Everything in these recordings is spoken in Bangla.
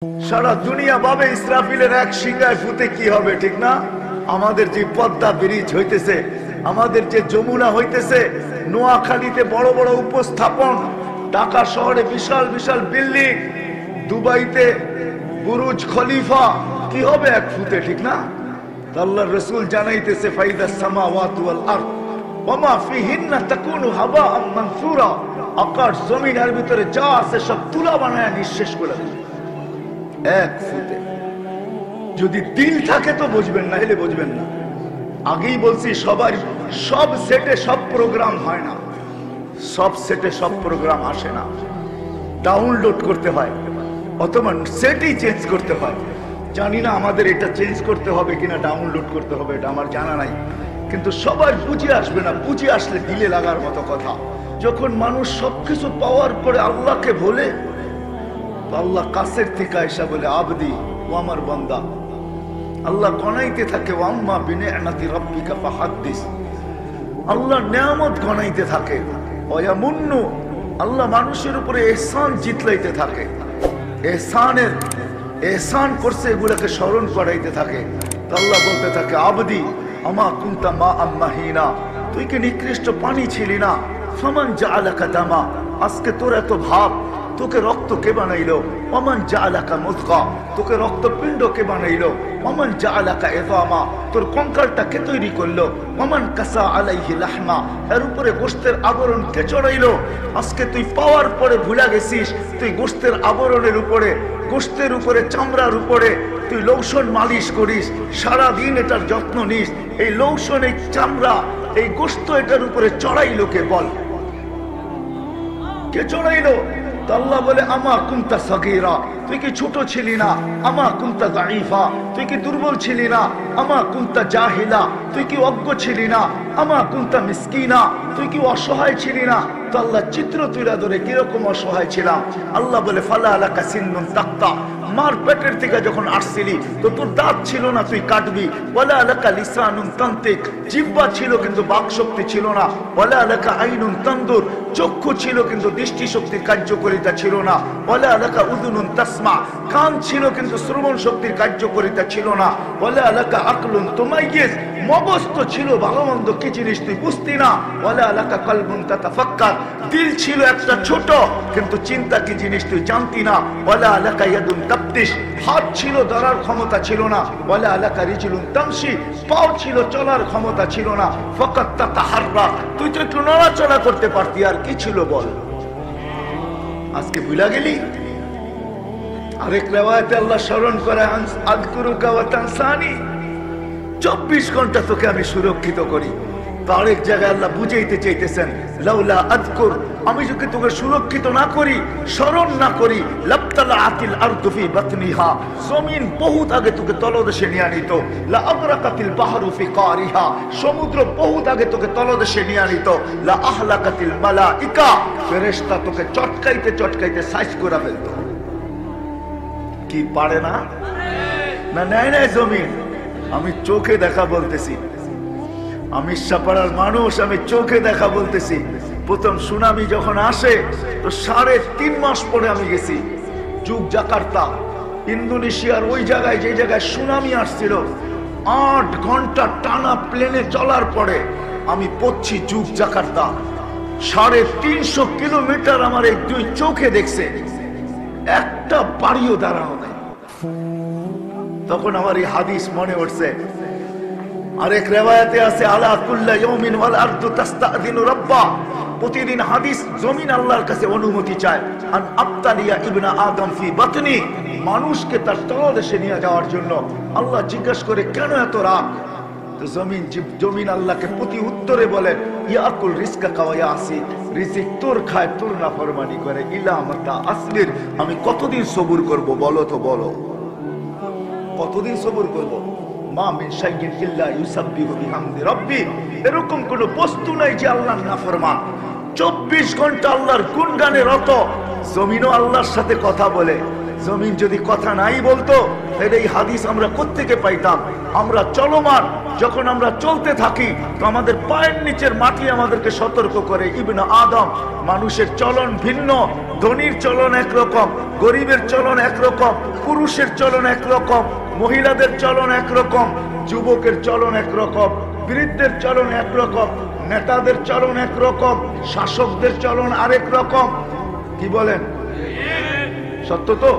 সারা দুনিয়া ভাবে ইসরাফিলের এক শিঙ্গায় ফুতে কি হবে, ঠিক না? আমাদের যে পদ্মা ব্রিজ হইতেছে, আমাদের যে যমুনা হইতেছে, নোয়াখালীতে বড় বড় উপস্থাপন, ঢাকা শহরে বিশাল বিশাল বিল্ডিং, দুবাইতে বুরুজ খলিফা, কি হবে এক ফুতে, ঠিক না? আল্লাহর রাসূল জানাইতেছে ফাইদাস সামাওয়াতু ওয়াল আরদ ওয়ামা ফিহিন্না তাকুনু হাবাআম মানসুরা, আকাশ জমিনের ভিতরে যা আছে সব তুলা বানায় নিঃশেষ করে দেবে এক ফুতে। যদি দিল থাকে তো বুঝবেন, না হলে বুঝবেন না। আগেই বলছি সবার সব সেটে সব প্রোগ্রাম হয় না, সব সেটে সব প্রোগ্রাম আসে না, ডাউনলোড করতে হয় অথবা সেটই চেঞ্জ করতে হয়। জানি না আমাদের এটা চেঞ্জ করতে হবে কিনা ডাউনলোড করতে হবে, এটা আমার জানা নাই, কিন্তু সবার বুঝে আসবে না। বুঝে আসলে দিলে লাগার মতো কথা। যখন মানুষ সবকিছু পাওয়ার পরে আল্লাহকে বলে, আল্লাহ কাছের থেকে আয়সা বলে আবদি, ও আমার বান্দা। আল্লাহ গনাইতে থাকে ওয়াম্মা বিনিআমাতি রাব্বিকা ফাহাদ্দিস, আল্লাহ নিয়ামত গনাইতে থাকে। ওয়ায়ামুন্নু, আল্লাহ মানুষের উপরে ইহসান জিতলাইতে থাকে, এহসান করছে এগুলোকে স্মরণ করাইতে থাকে। আল্লাহ বলতে থাকে আবদি আমা কুনতা মা আম্মাহিনা, তুই কি নিকৃষ্ট পানি ছিলি না? ফামান জাআলাকা দামা, আজকে তোর এত ভাব, তোকে রক্ত কে বানাইলো? ওমান জাআলাকা মুদগা, তোকে রক্তপিণ্ড কে বানাইলো? ওমান জাআলাকা ইযামা, তোর কঙ্কালটা কে তৈরি করলো? ওমান কাসা আলাইহি লাহমা, এর উপরে গোশতের আবরণ কে চড়াইলো? আজকে তুই পাওয়ার পরে ভুলা গেছিস, তুই গোশতের আবরণের উপরে, গোশতের উপরে, চামড়ার উপরে তুই লোশন মালিশ করিস, সারা দিন এটার যত্ন নিস। এই লোশন, এই চামড়া, এই গোশত এটার উপরে চড়াইলো কে? বল, কে চড়াইলো? আল্লাহ বলে আমা কুনতা সাগীরা, তুই কি ছোট ছিলি না? আমা কুনতা যায়ীফা, তুই কি দুর্বল ছিলি না? আমা কুনতা জাহিলা, তুই কি অজ্ঞ ছিলি না? আমা কুনতা মিসকিনা, তুই কি অসহায় ছিলি না? তো আল্লাহ চিত্র তুলে ধরে কিরকম অসহায় ছিলাম। আল্লাহ বলে ফালা আলাকা সিন্নুন তাক্তা, মার পেটের থেকে যখন আসছিলি তো তোর দাঁত ছিল না, তুই কাটবি। ওয়ালা আলাকা লিসানুন তান্তিক, জিহ্বা ছিল কিন্তু বাক শক্তি ছিল না। ওয়ালা আলাকা আইনুন তানদুর, চক্ষু ছিল কিন্তু দৃষ্টি শক্তির কার্যকারিতা ছিল না। ওয়ালা আলাকা উযুনুন তাসমা, কান ছিল কিন্তু শ্রবণ শক্তির কার্যকারিতা ছিল না। ওয়ালা আলাকা আকলুন তুমাইয়িজ, মগজ তো ছিল, ভালো মন্দ কি জিনিস তুই বুঝতি না। ওয়ালা আলাকা কলবুন তাতাফাক্কার, দিল ছিল একটা ছোট, কিন্তু চিন্তা কি জিনিস তুই জানতি না। ওয়ালা আলাকা ইয়াদুন তাবতিশ, হাত ছিল ধরার ক্ষমতা ছিল না। ওয়ালা আলাকা রিজলুন তামশি, পাও ছিল চলার ক্ষমতা ছিল না। ফাকাত তাতাহাররা, তুই তো একটু নড়াচড়া করতে পারতি, আর কি ছিল বল? আজকে ভুলা গেলি? আরেক রিওয়ায়াতে আল্লাহ স্মরণ করে আযকুরুকা ওয়া তানসানি, 24 ঘন্টা তোকে আমি সুরক্ষিত করি। তো আরেক জায়গায় আল্লাহ বুঝাইতে চাইতেছেন লাউলা আযকুর, আমি যদি তোকে সুরক্ষিত না করি, স্মরণ না করি, লাবতালাআতিল আরদু ফি বাতনিহা, জমিন বহুত আগে তোকে তলদেশে নিয়ে নিত। লা আগরাকাতিল বাহরু ফি কারিহা, সমুদ্র বহুত আগে তোকে তলদেশে নিয়ে নিত। লা আহলাকাতিল মালাইকা, ফেরেশতা তোকে চটকাইতে চটকাইতে সাইজ করে ফেলতো। কি পারে না? না নেয় নাই জমিন। আমি চোখে দেখা বলতেছি, আমি সাপাড়ার মানুষ, আমি চোখে দেখা বলতেছি। প্রথম সুনামি যখন আসে তো 3.5 মাস পরে আমি গেছি জাকার্তা, ইন্দোনেশিয়ার ওই জায়গায়, যে জায়গায় সুনামি আসছিল। 8 ঘন্টা টানা প্লেনে চলার পরে আমি পড়ছি জাকার্তা। 350 কিলোমিটার আমার এই 2 চোখে দেখছে, একটা বাড়িও দাঁড়ানো নাই। তখন আমার এই হাদিস মনে উঠছে। আরেক রিওয়ায়াতে আছে আলা কুল্লা ইয়াউমিন ওয়াল আরদু তাস্তাযিনু রাব্বা, প্রতিদিন হাদিস জমিন আল্লাহর কাছে অনুমতি চায় আন আবতালিয়া ইবনা আদম ফি বাতনি, মানুষকে তার তলদেশে নিয়ে যাওয়ার জন্য। আল্লাহ জিজ্ঞাসা করে কেন এত রাগ? তো জমিন আল্লাহকে প্রতি উত্তরে বলেন ইয়াকুল রিজকাকা ওয়া ইয়াসি, রিজিক তোর খায়, তোর নাফরমানি করে। ইলা মাতা আসবির, আমি কতদিন সবুর করব বলো তো, বলো কতদিন সবুর করব? মা মিন শাইইন ইল্লা ইউসাব্বিহু বিহামদি রাব্বি, এরকম কোন বস্তু নাই যে আল্লাহর নাফরমান। 24 ঘন্টা আল্লাহর গুণগানে রত। জমিনও আল্লাহর সাথে কথা বলে। জমিন যদি কথা নাই বলতো তাহলে এই হাদিস আমরা কোত্থেকে পাইতাম? আমরা চলমান যখন আমরা চলতে থাকি তো আমাদের পায়ের নিচের মাটি আমাদেরকে সতর্ক করে। ইবনে আদম, মানুষের চলন ভিন্ন, ধনীর চলন একরকম, গরিবের চলন একরকম, পুরুষের চলন একরকম, মহিলাদের চলন একরকম, যুবকের চলন একরকম, বৃদ্ধের চলন একরকম, নেতাদের চলন একরকম, শাসকদের চলন আরেক রকম। কি বলেন? সত্য তো?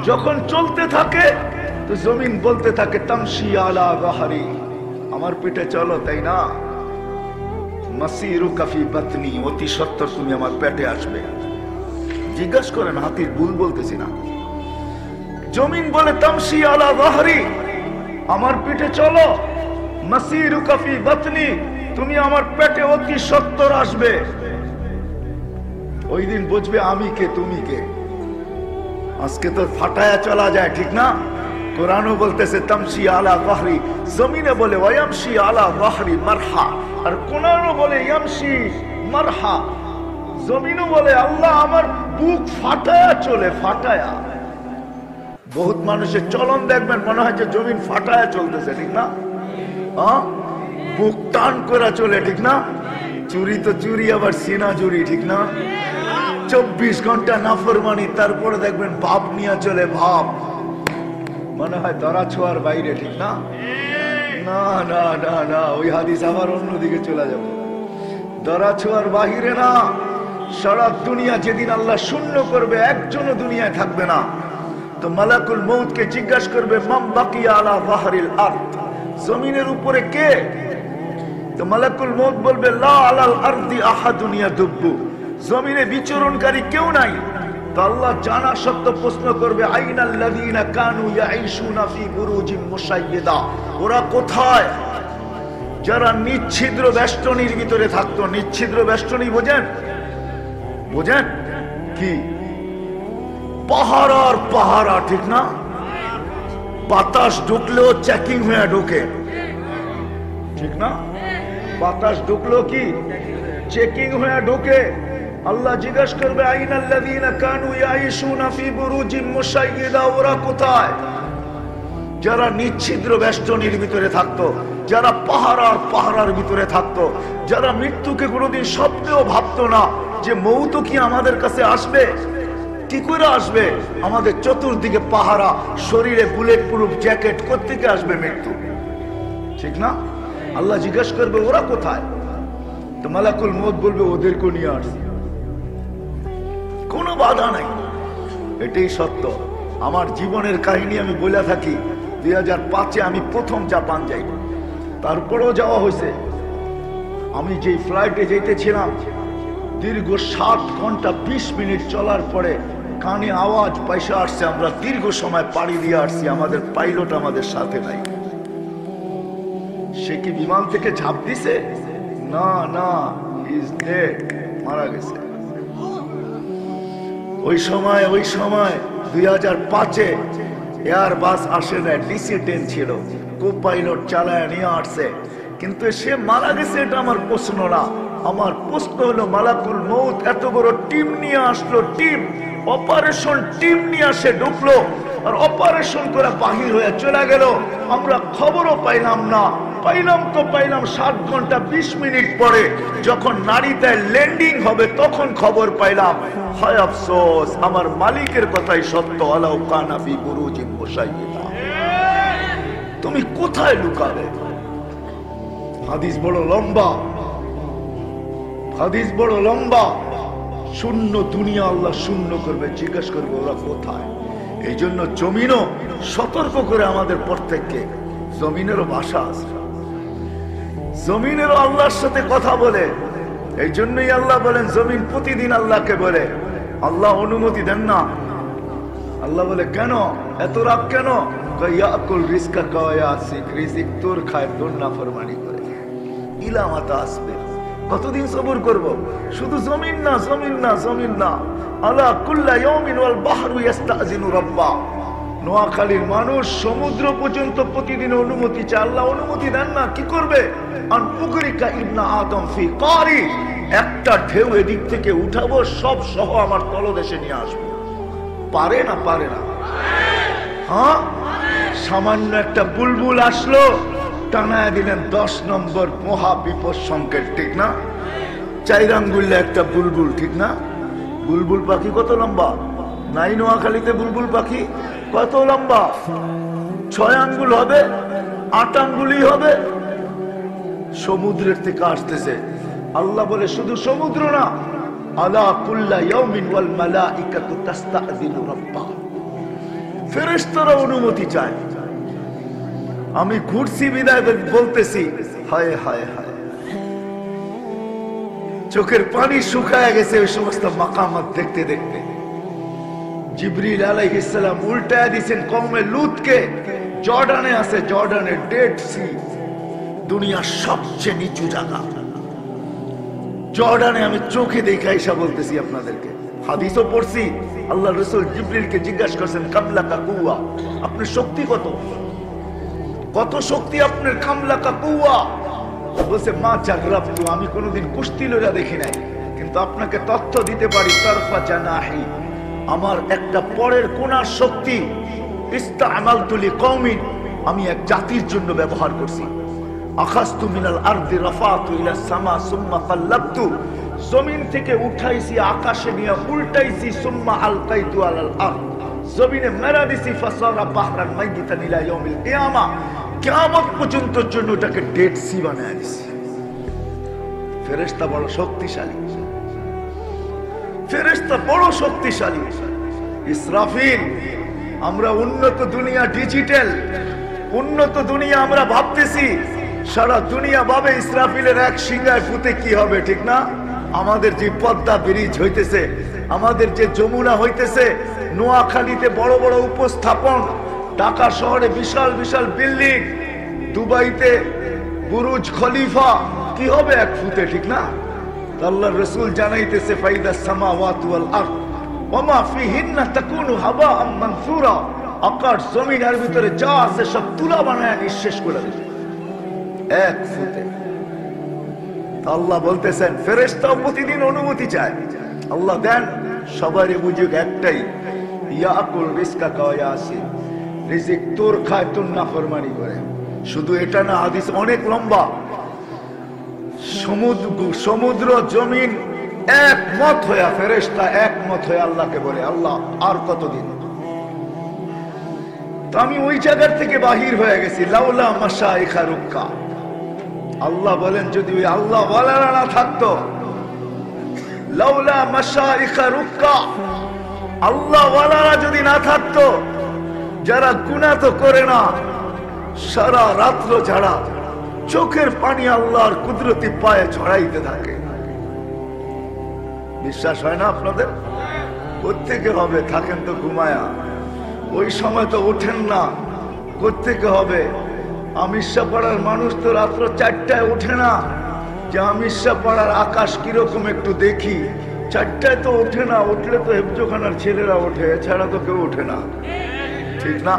যখন চলতে থাকে তো জমিন বলতে থাকে তামশি আলা যাহরি, আমার পেটে চলো, তাই না? মাসিরুকা ফি বাতনি, অতি সত্বর তুমি আমার পেটে আসবে। জিজ্ঞাসা করেন, হাতির ভুল বলতেছি না। জমিন বলে তামশি আলা যাহরি, আমার পেটে চলো। মাসিরুকা ফি বাতনি, তুমি আমার পেটে অতি সত্বর আসবে। ওই দিন বুঝবে আমি কে তুমি কে। আজকে তো ফাটায়া চলা যায়, ঠিক না? কোরআনও বলতেছে তামশি আলা যাহরি, জমিনে বলে ওয়ামশি আলা যাহরি মারহা, আর কোরআনও বলে ইয়ামশি মারহা। জমিনও বলে আল্লাহ আমার বুক ফাটায়া চলে, ফাটায়া। বহুত মানুষের চলন দেখবেন মনে হয় যে জমিন ফাটায়া চলতেছে, ঠিক না? বুক টান করে চলে, ঠিক না? চুরি তো চুরি, আবার সিনা চুরি, ঠিক না? 24 ঘন্টা নাফরমানি, তারপরে দেখবেন ভাব নিয়ে চলে, ভাব মনে হয় ধরা ছোঁয়ার বাইরে, ঠিক না? না না না না, ওই হাদিস আবার অন্যদিকে চলে যাবে। ধরা ছোঁয়ার বাহিরে না, সারা দুনিয়া যেদিন আল্লাহ শূন্য করবে, একজনও দুনিয়ায় থাকবে না, তো মালাকুল মউতকে জিজ্ঞাসা করবে মাম বাকিয়া আলা যাহরিল আরদ, জমিনের উপরে কে? তো মালাকুল মউত বলবে লা আলাল আরদি আহাদুন ইয়াদুব্বু, জমিনে বিচরণকারী কেউ নাই। তো আল্লাহ জানা সত্ত্বেও প্রশ্ন করবে আইনাল লাযীনা কানু ইয়াঈশুনা ফি বুরুজিম মুশাইয়্যিদা, ওরা কোথায় যারা নিচ্ছিদ্র বেষ্টনীর ভিতরে থাকতো? নিচ্ছিদ্র বেষ্টনী বোঝেন? বোঝেন কি? পাহারার পাহারা, ঠিক না? বাতাস ঢুকলেও চেকিং হয়ে ঢোকে, ঠিক না? বাতাস ঢুকলেও কি চেকিং হয়ে ঢোকে। আল্লাহ জিজ্ঞাসা করবে আইনাল লাযীনা কানু ইয়াঈশুনা ফি বুরুজিম মুশাইয়্যিদা, ওরা কোথায় যারা নিচ্ছিদ্র বেষ্টনীর ভিতরে থাকতো, যারা পাহারার ভিতরে থাকতো, যারা মৃত্যুকে কোনোদিন স্বপ্নেও ভাবতো না যে মৌত কি আমাদের কাছে আসবে। কি করে আসবে? আমাদের চতুর্দিকে পাহারা, শরীরে বুলেট প্রুফ জ্যাকেট, কোত্থেকে আসবে মৃত্যু, ঠিক না? আল্লাহ জিজ্ঞাসা করবে ওরা কোথায়? তো মালাকুল মউত বলবে ওদেরকে নিয়ে আসছে, কোনো বাধা নাই। এটাই সত্য। আমার জীবনের কাহিনী আমি বলে থাকি। 2005-এ আমি প্রথম জাপান যাই, তারপরেও যাওয়া হয়েছে। আমি যেই ফ্লাইটে যেতেছিলাম, দীর্ঘ 7 ঘন্টা 20 মিনিট চলার পরে কানে আওয়াজ পয়সা আসছে, আমরা দীর্ঘ সময় পাড়ি দিয়ে আসছি, আমাদের পাইলট আমাদের সাথে নাই। সে কি বিমান থেকে ঝাঁপ দিছে? না না, ইজ ডেড, মারা গেছে। ওই সময় 2005-এ এয়ারবাস আসে না, DC-10 ছিল, কো পাইলট চালায় নিয়ে আসছে, কিন্তু সে মারা গেছে এটা আমার প্রশ্ন না। আমার প্রশ্ন হলো মালাকুল মউত এত বড় টিম নিয়ে আসলো, টিম অপারেশন টিম নিয়ে আসে ঢুকলো, আর অপারেশন করে বাহির হয়ে চলে গেল। আমরা খবরও পাইলাম না। পাইলাম 7 ঘন্টা 20 মিনিট পরে যখন নারীতে ল্যান্ডিং হবে তখন খবর পাইলাম। হয় আফসোস, আমার মালিকের কথাই সত্য, আলাউ কানা ফি বুরুজিম মুশাইয়্যিদা। তুমি কোথায় লুকাবে? হাদিস বড় লম্বা, হাদিস বড় লম্বা। শূন্য দুনিয়া আল্লাহ শূন্য করবে, জিজ্ঞাসা করবে ওরা কোথায়। এই জন্য জমিনও সতর্ক করে আমাদের প্রত্যেককে। জমিনেরও ভাষা আছে, জমিনেরও আল্লাহর সাথে কথা বলে। এই জন্যই আল্লাহ বলেন জমিন প্রতিদিন আল্লাহকে বলে। আল্লাহ অনুমতি দেন না। আল্লাহ বলে কেন এত রাগ কেন? ইয়াকুল রিজকা কায়াসিক, রিজিক তোর খায়, তোর নাফরমানি করে। ইলামাতা আসবে, কতদিন সবর করব? শুধু জমিন না, জমিন না, জমিন না। আলা কুল্লা ইয়াউমিন ওয়াল বাহরু ইস্তাযিনু রাব্বা। নোয়াখালীর মানুষ সমুদ্র পর্যন্ত প্রতিদিন অনুমতি চায়, আল্লাহ অনুমতি দেন না। কি করবে? আন উগরিকা ইবনা আদম ফি কারি, একটা ঢেউ এদিক থেকে উঠাবো, সব সহ আমার তলদেশে নিয়ে আসবো। পারে না? পারে না? হ্যাঁ, সামান্য একটা বুলবুল আসলো, টানায় দিলেন 10 নম্বর মহা বিপদ সংকেত, ঠিক না? 4 আঙ্গুলে একটা বুলবুল, ঠিক না? বুলবুল পাখি কত লম্বা? নাই নোয়াখালীতে বুলবুল পাখি কত লম্বা? 6 আঙ্গুল হবে, 8 আঙ্গুলই হবে। সমুদ্রের থেকে আসতেছে। আল্লাহ বলে শুধু সমুদ্র না, আলা কুল্লা ইয়াউমিন ওয়াল মালাইকাতু তাস্তাযিনু রাব্বাহ, ফেরেশতারা অনুমতি চায়। আমি ঘুরছি বিদায় বলতেছি, হায় হায় হায়, চোখের পানি শুকায় গেছে ওই সমস্ত মাকামাত দেখতে দেখতে। জিবরিল আলাইহিস সালাম উল্টায় দিয়েছেন কওমে লূতকে। জর্ডানে আছে, জর্ডানের ডেড সি, দুনিয়ার সবচেয়ে নিচু জায়গা। জর্ডানে আমি চোখে দেখে আইসা বলতেছি আপনাদেরকে, হাদিসও পড়ছি। আল্লাহ রাসূল জিবরিলকে জিজ্ঞাসা করছেন, কামলাকা কুওয়া, আপনার শক্তি কত? কত শক্তি আপনার? কামলাকা কুওয়া। বলছে মা জাগরাবতু, আমি কোনোদিন কুস্তি লড়া দেখি নাই, কিন্তু আপনাকে তথ্য দিতে পারি, তারফা জানাহি, আমার একটা পরের কোনার শক্তি। ইস্তামালতু লিকওমিন, আমি এক জাতির জন্য ব্যবহার করছি। আখাযতু মিনাল আরদি রাফাতু ইলা সামা সুম্মা কাল্লাবতু, জমিন থেকে উঠাইছি আকাশে নিয়ে উল্টাইছি, সুম্মা আলকাইতু আলাল আরদ, জমিনে মেরা দিছি, ফাসারা বাহরান মাইয়িতান ইলা ইয়াউমিল কিয়ামা, কিয়ামত পর্যন্ত জন্য এটাকে ডেড সি বানায় দিছি। ফেরেশতা বড় শক্তিশালী, ফেরেশতা বড় শক্তিশালী। ইসরাফিল, আমরা উন্নত দুনিয়া, ডিজিটাল উন্নত দুনিয়া আমরা ভাবতেছি, সারা দুনিয়া ভাবে ইসরাফিলের এক সিংহায় ফুতে কি হবে, ঠিক না? আমাদের যে পদ্মা ব্রিজ হইতেছে, আমাদের যে যমুনা হইতেছে, নোয়াখালীতে বড় বড় উপস্থাপন, ঢাকা শহরে বিশাল বিশাল বিল্ডিং, দুবাইতে বুরুজ খলিফা, কি হবে এক ফুতে, ঠিক না? আল্লাহর রাসূল জানাইতেছে, ফাইদা সামাওয়াতু ওয়াল আরদ ওয়া মা ফিহিন্না তাকুনু হাবাআম মানসুরা, আকাশ জমিনের ভিতরে যা আছে সব তুলা বানায় নিঃশেষ করে দিবে এক ফুতে। আল্লাহ বলতেছেন, ফেরেশতাও প্রতিদিন অনুমতি চায়। আল্লাহ দেন সবারই বুঝুক একটাই, ইয়াকুল রিজকাকা ওয়া ইয়াসিন, রিজিক তোর খায়, তোর নাফরমানি করে। শুধু এটা না, হাদিস অনেক লম্বা। সমুদ্র জমিন একমত হয়ে, ফেরেশতা একমত হয়ে আল্লাহকে বলে, আল্লাহ আর কতদিন? তো আমি ওই জায়গার থেকে বাহির হয়ে গেছি। লাউলা মাশাইখা রুক্কা, আল্লাহ বলেন যদি ওই আল্লাহ ওয়ালারা না থাকতো, লাউলা মাশাইখা রুক্কা, আল্লাহ ওয়ালারা যদি না থাকতো, যারা গুনাহ তো করে না, সারা রাত্র যারা চোখের পানি আল্লাহর কুদরতি পায়ে ছড়াইতে থাকে। বিশ্বাস হয় না আপনাদের? কোত্থেকে হবে? থাকেন তো ঘুমায়া, ওই সময় তো ওঠেন না, কোত্থেকে হবে? আমিরশা পাড়ার মানুষ তো রাত্র 4টায় ওঠে না, যে আমিরশা পাড়ার আকাশ কিরকম একটু দেখি। 4টায় তো ওঠে না, উঠলে তো হেফজোখানার ছেলেরা ওঠে, এছাড়া তো কেউ ওঠে না, ঠিক না?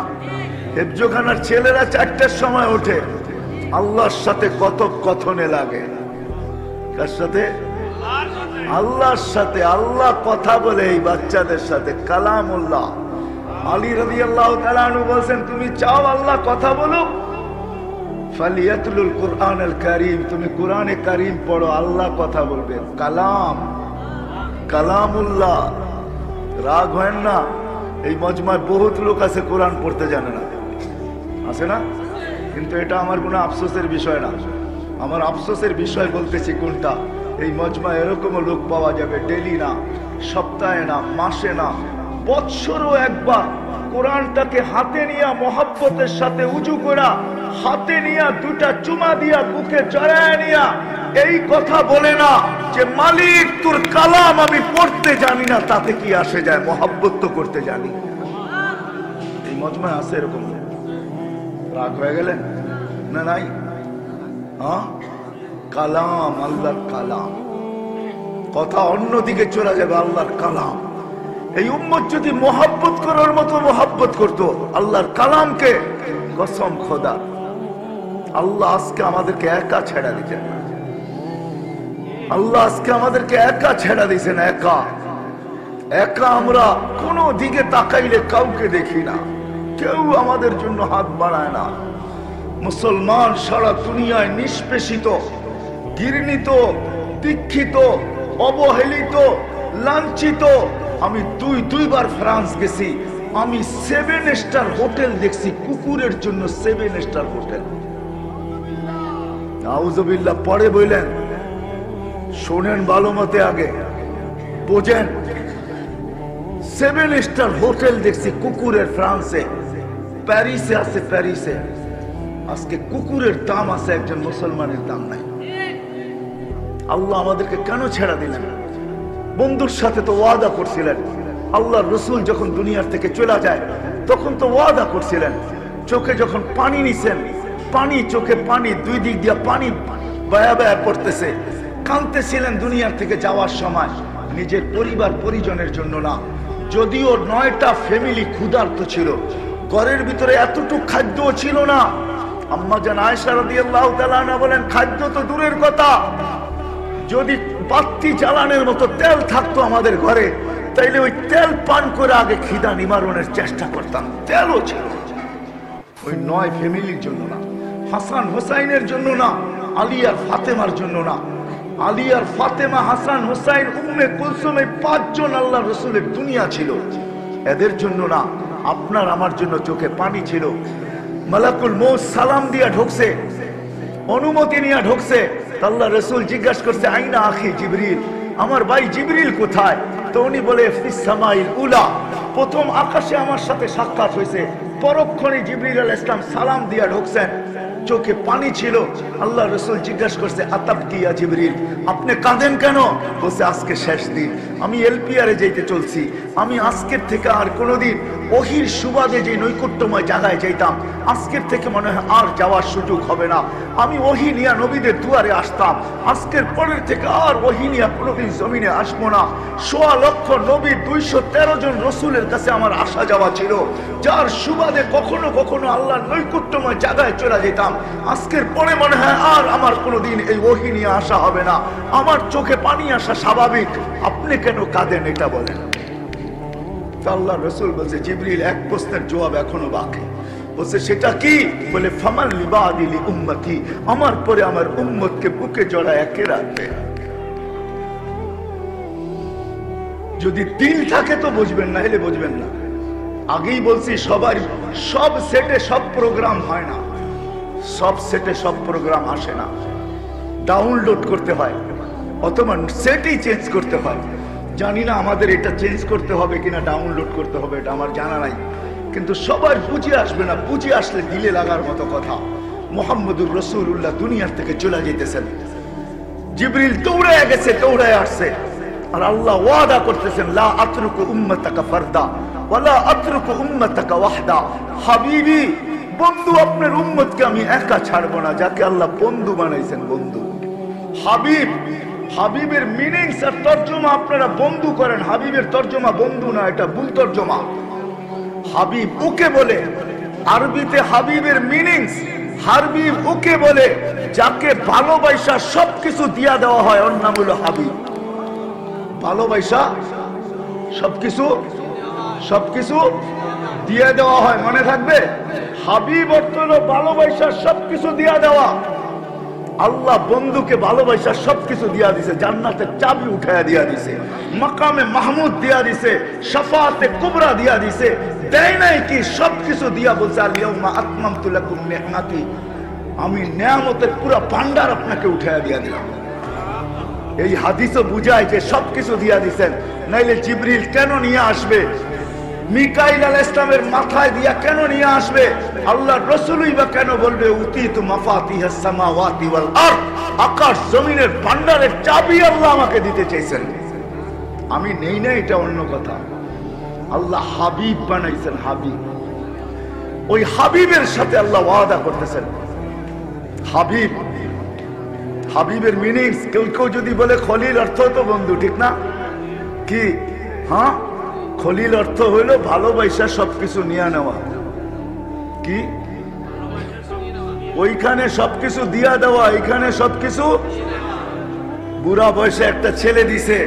হেফজোখানার ছেলেরা 4টার সময় ওঠে। আল্লাহর সাথে কত কথনে লাগে। কার সাথে? আল্লাহর সাথে। আল্লাহ কথা বলে এই বাচ্চাদের সাথে, কালামুল্লাহ। আলী রাদিয়াল্লাহু তাআলা আনহু বলেন, তুমি চাও আল্লাহ কথা বলুক, ফালিয়াতুল কুরআনুল কারীম, তুমি কোরআনে কারীম পড়ো, আল্লাহ কথা বলবেন। কালাম, কালামুল্লাহ। রাগ হয় না? এই মজমায় বহুত লোক আছে কোরআন পড়তে জানে না, আছে না? কিন্তু এটা আমার কোনো আফসোসের বিষয় না। আমার আফসোসের বিষয় বলতেছি কোনটা, এই মজমায় এরকমও লোক পাওয়া যাবে ডেলি না, সপ্তাহে না, মাসে না, বৎসরও একবার কোরআনটাকে হাতে নিয়ে মহব্বতের সাথে উজু করা, হাতে নিয়ে 2টা চুমা দিয়া বুকে জড়ায় নিয়া এই কথা বলে না যে মালিক তোর কালাম আমি পড়তে জানি না, তাতে কি আসে যায়, মহব্বত তো করতে জানি। এই মজমায় আছে এরকম। রাগ হয়ে গেলেন না? নাই? হ্যাঁ, কালাম, আল্লাহর কালাম। কথা অন্যদিকে চলে যাবে, আল্লাহর কালাম। এই উম্মত যদি মহব্বত করার মতো মহব্বত করতো আল্লাহর কালামকে, কসম খোদা, আল্লাহ আজকে আমাদেরকে একা ছেড়া দিচ্ছেন। আল্লাহ আজকে আমাদেরকে একা ছেড়া দিচ্ছেন, একা একা। আমরা কোনো দিকে তাকাইলে কাউকে দেখি না, কেউ আমাদের জন্য হাত বাড়ায় না। মুসলমান সারা দুনিয়ায় নিষ্পেষিত, ঘৃণিত, দীক্ষিত, অবহেলিত, লাঞ্ছিত। আমি দুইবার ফ্রান্স গেছি, আমি 7 স্টার হোটেল দেখছি কুকুরের জন্য। 7 স্টার হোটেল। নাউজুবিল্লাহ। পরে বললেন, শোনেন ভালো মতে, আগে বোঝেন। 7 স্টার হোটেল দেখছি কুকুরের ফ্রান্সে, প্যারিসে আছে, প্যারিসে। আজকে কুকুরের দাম আছে, একজন মুসলমানের দাম নাই। আল্লাহ আমাদেরকে কেন ছেড়া দিলেন? বন্ধুর সাথে তো ওয়াদা করছিলেন। আল্লাহ রসুল যখন দুনিয়ার থেকে চলে যায় তখন তো ওয়াদা করছিলেন। চোখে যখন পানি নিছেন, পানি, চোখে পানি, দুই দিক দিয়ে পানি বয়া বয়া পড়তেছে, কাঁদতেছিলেন দুনিয়ার থেকে যাওয়ার সময়। নিজের পরিবার পরিজনের জন্য না, যদিও 9টা ফ্যামিলি ক্ষুধার্ত ছিল, ঘরের ভিতরে এতটুকু খাদ্যও ছিল না। আম্মা জান আয়েশা রাদিয়াল্লাহু তাআলা আনহা বলেন, খাদ্য তো দূরের কথা, যদি বাতি জ্বালানোর মতো তেল থাকতো আমাদের ঘরে, তাইলে ওই তেল পান করে আগে খিদা নিবারণের চেষ্টা করতাম। তেলও ছিল। ওই 9 ফ্যামিলির জন্য না, হাসান হোসাইনের জন্য না, আলী আর ফাতেমার জন্য না। আলী আর ফাতেমা, হাসান হোসাইন, উম্মে কুলসুম, এই 5 জন আল্লাহ রসুলের দুনিয়া ছিল, এদের জন্য না। আপনার আমার জন্য চোখে পানি ছিল। মালাকুল মউত সালাম দিয়া ঢুকছে, অনুমতি নিয়ে ঢুকছে। আল্লাহ রসুল জিজ্ঞাসা করছে, আইনা আখি জিবরিল, আমার ভাই জিবরিল কোথায়? তো উনি বলে, ফিস সামাইল উলা, প্রথম আকাশে আমার সাথে সাক্ষাৎ হয়েছে। পরক্ষণে জিবরিল আলাইহিস সালাম সালাম দিয়া ঢুকছেন, চোখে পানি ছিল। আল্লাহ রসুল জিজ্ঞাসা করছে, আতাবকি ইয়া জিবরিল, আপনি কাঁদেন কেন? বলছে, আজকে শেষ দিন, আমি এলপিআরে যেতে চলছি। আমি আজকের থেকে আর কোনোদিন ওহির সুবাদে যে নৈকট্যময় জায়গায় যাইতাম, আজকের থেকে মনে হয় আর যাওয়ার সুযোগ হবে না। আমি ওহি নিয়া নবীদের দুয়ারে আসতাম, আজকের পরের থেকে আর ওহি নিয়া কোনোদিন জমিনে আসবো না। 1.25 লক্ষ নবী, 213 জন রসুলের কাছে আমার আসা যাওয়া ছিল, যার সুবাদে কখনো কখনো আল্লাহর নৈকট্যময় জায়গায় চলে যেতাম। আজকের পরে মনে হয় আর আমার কোনোদিন এই ওহি নিয়ে আসা হবে না। আমার চোখে পানি আসা স্বাভাবিক, আপনি কেন কাঁদেন এটা বলেন? আল্লাহ রসুল বলছে, জিবরিল, এক প্রশ্নের জবাব এখনো বাকি। বলছে, সেটা কি? বলে, ফামাল লিবাদি লি উম্মতি, আমার পরে আমার উম্মতকে বুকে জড়ায় কে রাখবে? যদি দিল থাকে তো বুঝবেন, না হলে বুঝবেন না। আগেই বলছি, সবার সব সেটে সব প্রোগ্রাম হয় না, সব সেটে সব প্রোগ্রাম আসে না। ডাউনলোড করতে হয়, অথবা সেটই চেঞ্জ করতে হয়। জানি না আমাদের এটা চেঞ্জ করতে হবে কিনা, ডাউনলোড করতে হবে, এটা আমার জানা নাই। কিন্তু সবার বুঝে আসবে না, বুঝে আসলে দিলে লাগার মতো কথা। মুহাম্মদুর রাসূলুল্লাহ দুনিয়ার থেকে চলে যেতেছেন, জিবরিল দৌড়ায় গেছে, দৌড়ায় আসছে, আর আল্লাহ ওয়াদা করতেছেন, লা আতরুকু উম্মাতাকা ফারদা ওয়ালা আতরুকু উম্মাতাকা ওয়াহদা। হাবিবি, বন্ধু, আপনার উম্মতকে আমি একা ছাড়বো না। যাকে আল্লাহ বন্ধু বানাইছেন, বন্ধু, হাবিব। হাবিবের মিনিংস আর তর্জমা আপনারা বন্ধু করেন, হাবিবের তর্জমা বন্ধু না, এটা ভুল তর্জমা। হাবিব ওকে বলে, আরবিতে হাবিবের মিনিংস, হাবিব ওকে বলে যাকে ভালোবাসা সবকিছু দিয়া দেওয়া হয়, ওর নাম হলো হাবিব। ভালোবাসা সবকিছু সবকিছু দিয়ে দেওয়া হয়, মনে থাকবে। হাবিব অর্থ হলো ভালোবাসা সবকিছু দিয়া দেওয়া। আল্লাহ বন্ধুকে ভালোবাসা সবকিছু দিয়া দিছে, জান্নাতের চাবি উঠায়া দিয়া দিছে, মাকামে মাহমুদ দিয়া দিছে, শাফাআতে কুবরা দিয়া দিছে। দেয় নাই কি? সবকিছু দিয়া বলছে, আল ইয়াউমা আকমালতু লাকুম নি'মাতি, আমি নেয়ামতের পুরো ভান্ডার আপনাকে উঠায়া দিয়া দিলাম। এই হাদিসও বুঝায় যে সবকিছু দিয়া দিছেন, নাইলে জিবরিল কেন নিয়ে আসবে? মিকাইল আলাইহিস সালামের মাথায় দিয়া কেন নিয়ে আসবে? আল্লাহর রাসূলই বা কেন বলবে, উতিতু মাফাতিহাস সামাওয়াতি ওয়াল আরদ, আকাশ জমিনের ভান্ডারের চাবি আল্লাহ আমাকে দিতে চাইছেন, আমি নেই না, এটা অন্য কথা। আল্লাহ হাবিব বানাইছেন, হাবিব। ওই হাবিবের সাথে আল্লাহ ওয়াদা করতেছেন। হাবিব, হাবিবের মিনিংস, কেউ কেউ যদি বলে খলিল, অর্থ তো বন্ধু, ঠিক না? কি? হ্যাঁ, খলিল অর্থ হইল ভালোবাসা সবকিছু নিয়ে নেওয়া। কি? ওইখানে সবকিছু দিয়া দেওয়া, এখানে সবকিছু। বুড়া বয়সে একটা ছেলে দিছে,